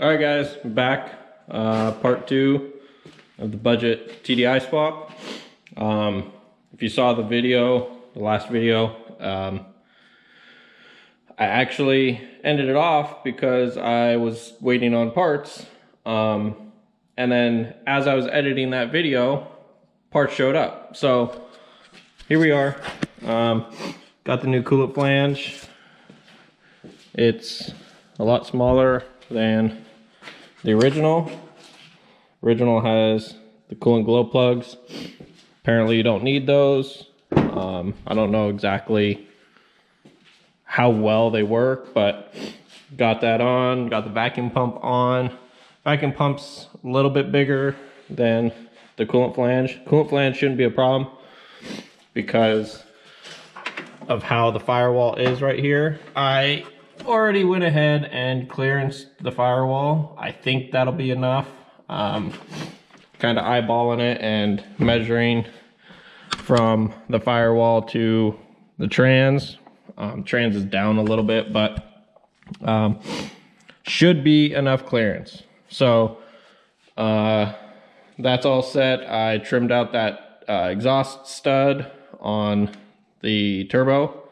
All right, guys, back. Part two of the budget TDI swap. If you saw the video, the last video, I actually ended it off because I was waiting on parts. And then as I was editing that video, parts showed up. So here we are. Got the new coolant flange. It's a lot smaller than the original. Original has the coolant glow plugs. Apparently you don't need those. I don't know exactly how well they work, but got that on, got the vacuum pump on. Vacuum pump's a little bit bigger than the coolant flange. Coolant flange shouldn't be a problem because of how the firewall is right here. I already went ahead and clearanced the firewall. I think that'll be enough. Kind of eyeballing it and measuring from the firewall to the trans. Trans is down a little bit, but should be enough clearance. So that's all set. I trimmed out that exhaust stud on the turbo,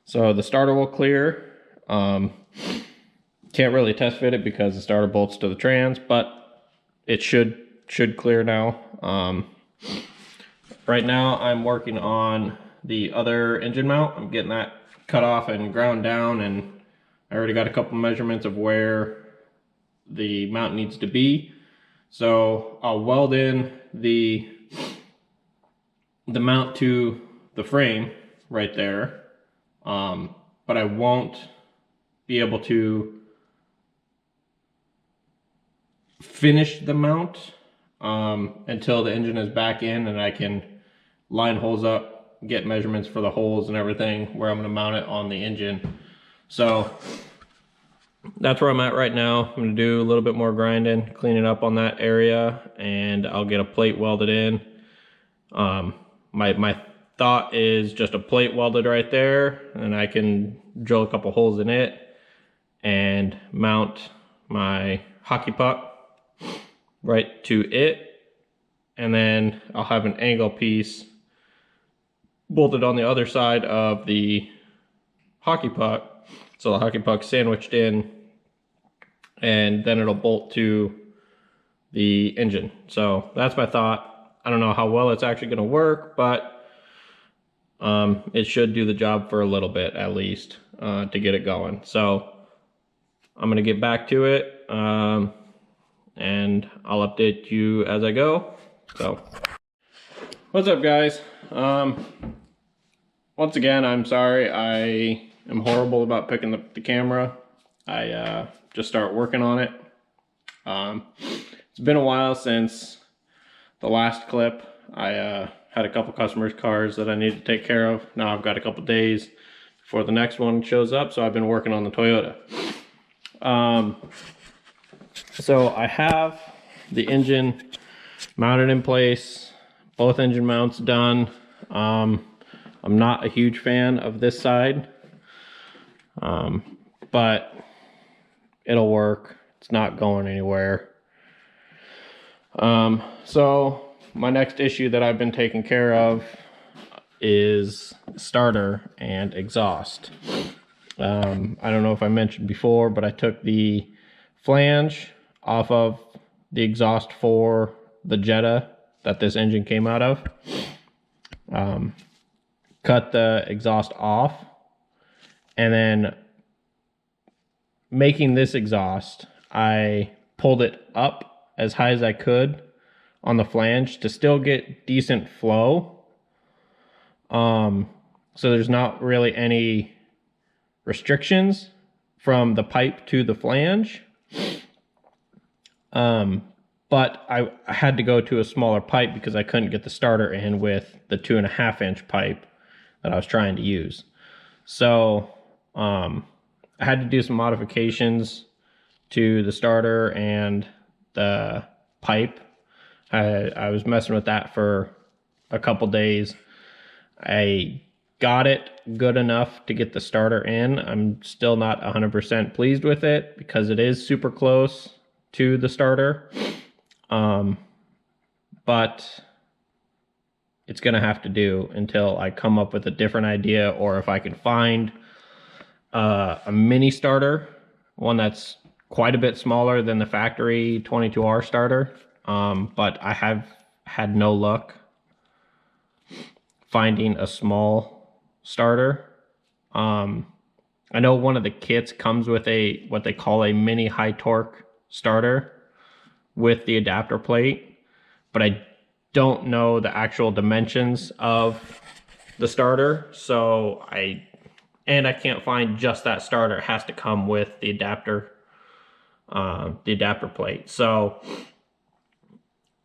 so the starter will clear. Can't really test fit it because the starter bolts to the trans, but it should clear now. Right now I'm working on the other engine mount. I'm getting that cut off and ground down, and I already got a couple measurements of where the mount needs to be. So I'll weld in the mount to the frame right there, but I won't be able to finish the mount until the engine is back in and I can line holes up, get measurements for the holes and everything where I'm going to mount it on the engine. So that's where I'm at right now. I'm going to do a little bit more grinding, cleaning up on that area, and I'll get a plate welded in. My thought is just a plate welded right there, and I can drill a couple holes in it and mount my hockey puck right to it, and then I'll have an angle piece bolted on the other side of the hockey puck, so the hockey puck's sandwiched in, and then it'll bolt to the engine. So that's my thought. I don't know how well it's actually going to work, but it should do the job for a little bit at least to get it going. So I'm going to get back to it, and I'll update you as I go. So what's up, guys? Once again, I'm sorry. I am horrible about picking up the camera. I just start working on it. It's been a while since the last clip. I had a couple customers' cars that I need to take care of. Now I've got a couple days before the next one shows up, so I've been working on the Toyota. So I have the engine mounted in place, both engine mounts done. I'm not a huge fan of this side, but it'll work. It's not going anywhere. So my next issue that I've been taking care of is starter and exhaust. I don't know if I mentioned before, but I took the flange off of the exhaust for the Jetta that this engine came out of. Cut the exhaust off, and then making this exhaust, I pulled it up as high as I could on the flange to still get decent flow. So there's not really any restrictions from the pipe to the flange. But I had to go to a smaller pipe because I couldn't get the starter in with the 2.5 inch pipe that I was trying to use. So I had to do some modifications to the starter and the pipe. I was messing with that for a couple days. I got it good enough to get the starter in. I'm still not 100% pleased with it because it is super close. to the starter. But it's gonna have to do until I come up with a different idea, or if I can find a mini starter, one that's quite a bit smaller than the factory 22R starter. But I have had no luck finding a small starter. I know one of the kits comes with a what they call a mini high torque starter with the adapter plate, but I don't know the actual dimensions of the starter, so I can't find just that starter. It has to come with the adapter plate. So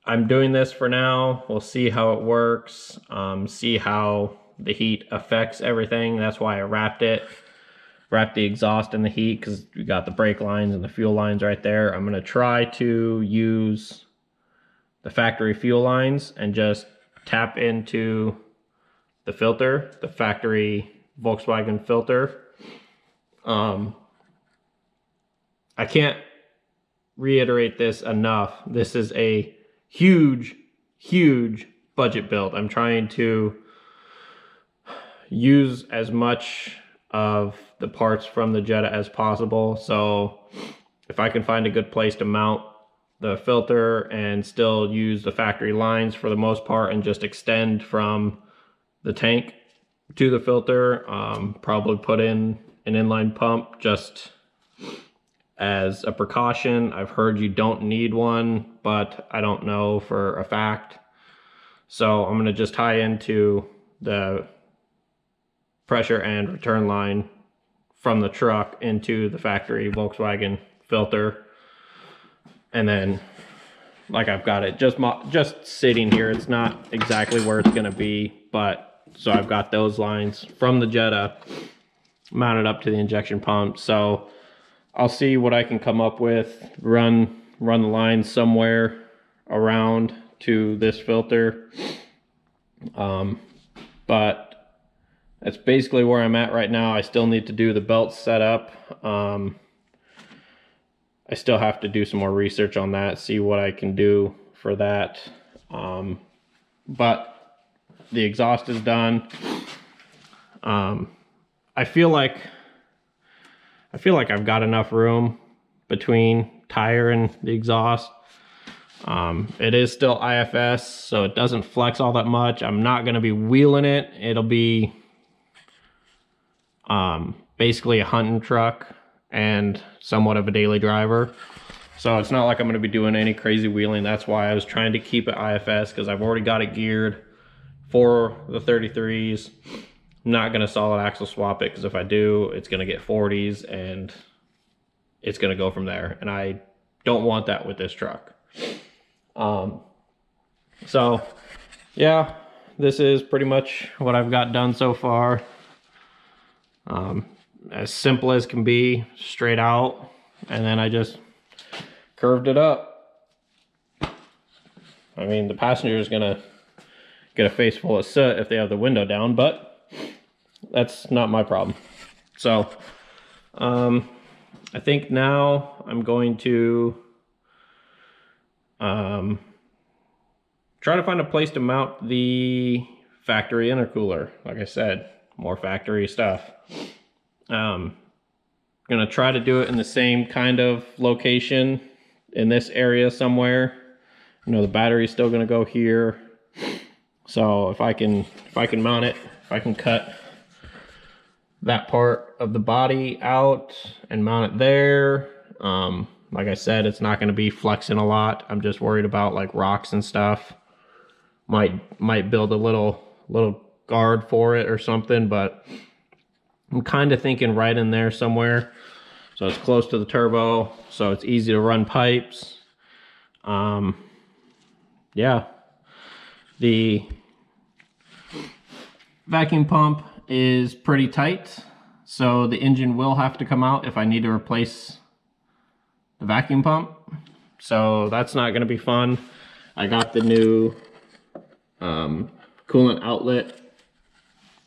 I'm doing this for now. We'll see how it works, see how the heat affects everything. That's why I wrapped the exhaust in the heat, because we got the brake lines and the fuel lines right there. I'm gonna try to use the factory fuel lines and just tap into the filter, the factory Volkswagen filter. I can't reiterate this enough. This is a huge budget build. I'm trying to use as much of the parts from the Jetta as possible. So if I can find a good place to mount the filter and still use the factory lines for the most part and just extend from the tank to the filter, probably put in an inline pump just as a precaution. I've heard you don't need one, but I don't know for a fact. So I'm going to just tie into the pressure and return line from the truck into the factory Volkswagen filter. And then, like, I've got it just sitting here. It's not exactly where it's going to be, but so I've got those lines from the Jetta mounted up to the injection pump. So I'll see what I can come up with, run the lines somewhere around to this filter. But that's basically where I'm at right now. I still need to do the belt setup. I still have to do some more research on that, see what I can do for that. But the exhaust is done. I feel like I've got enough room between tire and the exhaust. It is still IFS, so it doesn't flex all that much. I'm not going to be wheeling it. It'll be basically a hunting truck and somewhat of a daily driver. So it's not like I'm going to be doing any crazy wheeling. That's why I was trying to keep it IFS, because I've already got it geared for the 33s. I'm not going to solid axle swap it, because if I do, it's going to get 40s and it's going to go from there. And I don't want that with this truck. So yeah, this is pretty much what I've got done so far. As simple as can be, straight out, and then I just curved it up. I mean, the passenger is gonna get a face full of soot if they have the window down, but that's not my problem. So I think now I'm going to try to find a place to mount the factory intercooler. Like I said, more factory stuff. Gonna try to do it in the same kind of location in this area somewhere. You know, the battery's still gonna go here. So if I can mount it, if I can cut that part of the body out and mount it there. Like I said, it's not gonna be flexing a lot. I'm just worried about like rocks and stuff. Might build a little guard for it or something, but I'm kind of thinking right in there somewhere, so it's close to the turbo, so it's easy to run pipes. Yeah, the vacuum pump is pretty tight, so the engine will have to come out if I need to replace the vacuum pump, so that's not going to be fun. I got the new coolant outlet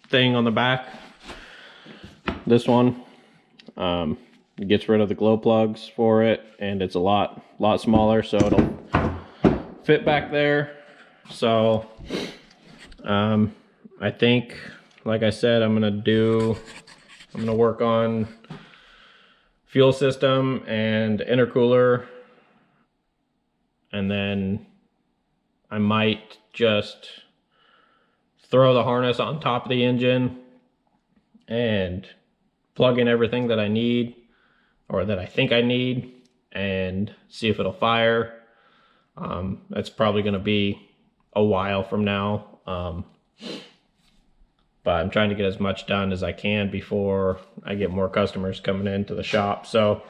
thing on the back. This one, It gets rid of the glow plugs for it, and it's a lot smaller, so it'll fit back there. So I think, like I said, I'm gonna work on fuel system and intercooler, and then I might just throw the harness on top of the engine and plug in everything that I need, or that I think I need, and see if it'll fire. That's probably going to be a while from now, but I'm trying to get as much done as I can before I get more customers coming into the shop. So,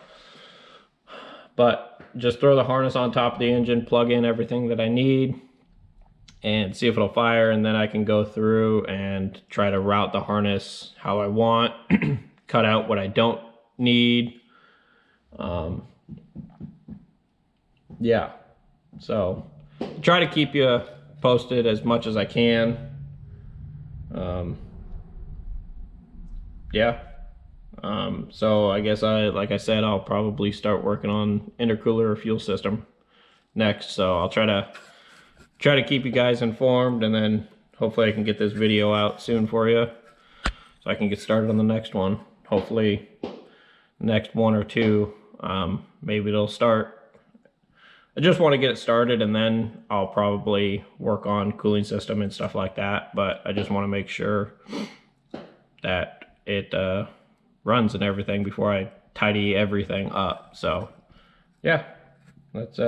but just throw the harness on top of the engine, plug in everything that I need, and see if it'll fire, and then I can go through and try to route the harness how I want, cut out what I don't need. Yeah, so try to keep you posted as much as I can. Yeah. So I guess like I said, I'll probably start working on intercooler or fuel system next. So I'll try to keep you guys informed, and then hopefully I can get this video out soon for you so I can get started on the next one. Hopefully the next one or two, maybe it'll start. I just want to get it started, and then I'll probably work on cooling system and stuff like that. But I just want to make sure that it runs and everything before I tidy everything up. So yeah, let's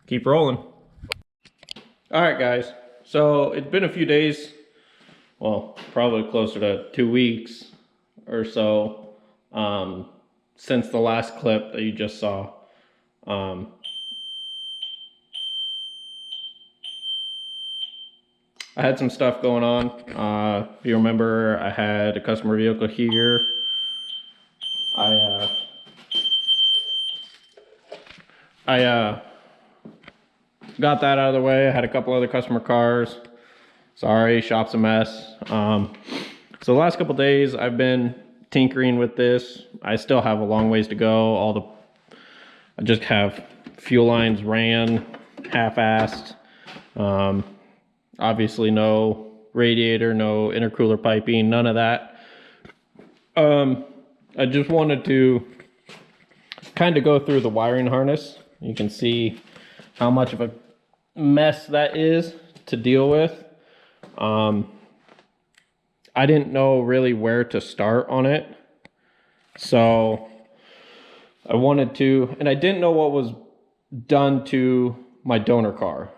keep rolling. All right, guys, so it's been a few days, well, probably closer to 2 weeks or so, since the last clip that you just saw. I had some stuff going on. If you remember, I had a customer vehicle here. I got that out of the way. I had a couple other customer cars. Sorry, shop's a mess. So the last couple days I've been tinkering with this. I still have a long ways to go. I just have fuel lines ran, half-assed. Obviously no radiator, no intercooler piping, none of that. I just wanted to kind of go through the wiring harness. You can see how much of a mess that is to deal with. I didn't know really where to start on it. So I wanted to, and I didn't know what was done to my donor car.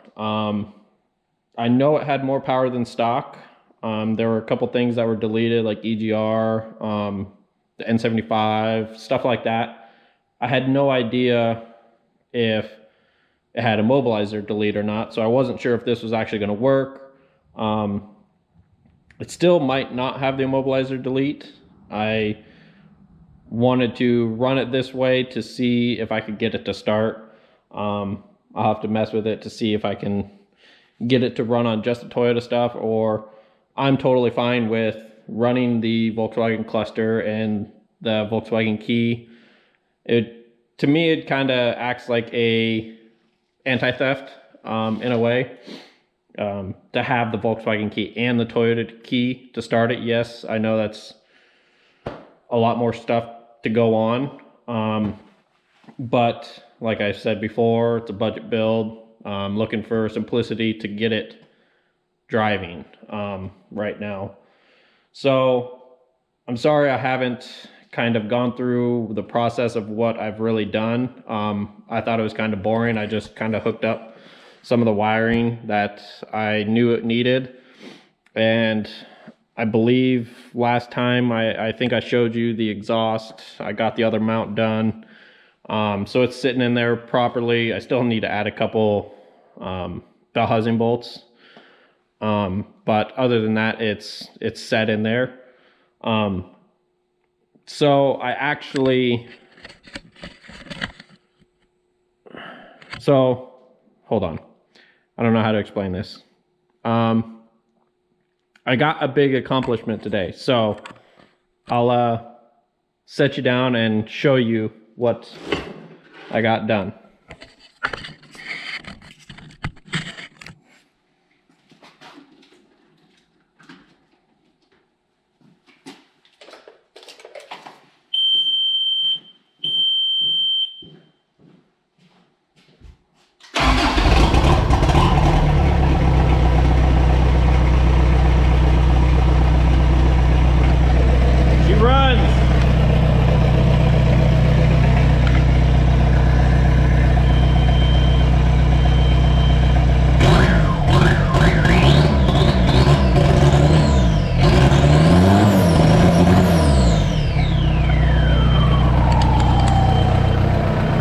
I know it had more power than stock. There were a couple things that were deleted, like EGR, the N75, stuff like that. I had no idea if it had immobilizer delete or not, so I wasn't sure if this was actually going to work. It still might not have the immobilizer delete. I wanted to run it this way to see if I could get it to start. I'll have to mess with it to see if I can get it to run on just the Toyota stuff, or I'm totally fine with running the Volkswagen cluster and the Volkswagen key. To me, it kind of acts like a anti-theft in a way, to have the Volkswagen key and the Toyota key to start it. Yes, I know that's a lot more stuff to go on, but like I said before, it's a budget build. Looking for simplicity to get it driving right now. So I'm sorry I haven't kind of gone through the process of what I've really done. I thought it was kind of boring. I just kind of hooked up some of the wiring that I knew it needed. And I believe last time I think I showed you the exhaust. I got the other mount done. So it's sitting in there properly. I still need to add a couple bell housing bolts. But other than that, it's set in there. So I actually, hold on. I don't know how to explain this. I got a big accomplishment today. So I'll set you down and show you what I got done.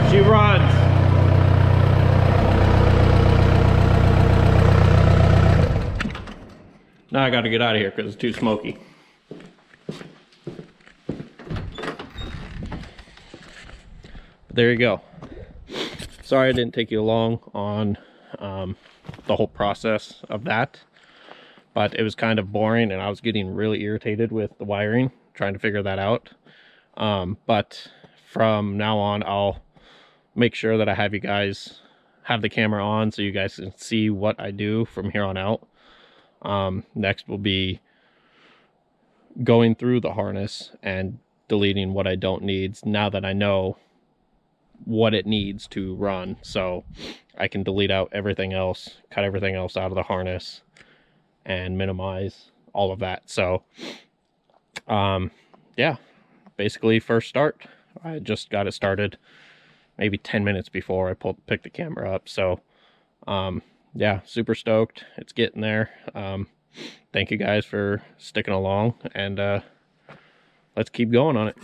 She runs. Now I gotta get out of here because it's too smoky. There you go. Sorry I didn't take you along on the whole process of that, but it was kind of boring and I was getting really irritated with the wiring, trying to figure that out. But from now on, I'll make sure that I have you guys have the camera on so you guys can see what I do from here on out. Next will be going through the harness and deleting what I don't need now that I know what it needs to run, so I can delete out everything else, cut everything else out of the harness and minimize all of that. So yeah, basically first start. I just got it started maybe 10 minutes before I picked the camera up. So yeah, super stoked. It's getting there. Thank you guys for sticking along, and let's keep going on it.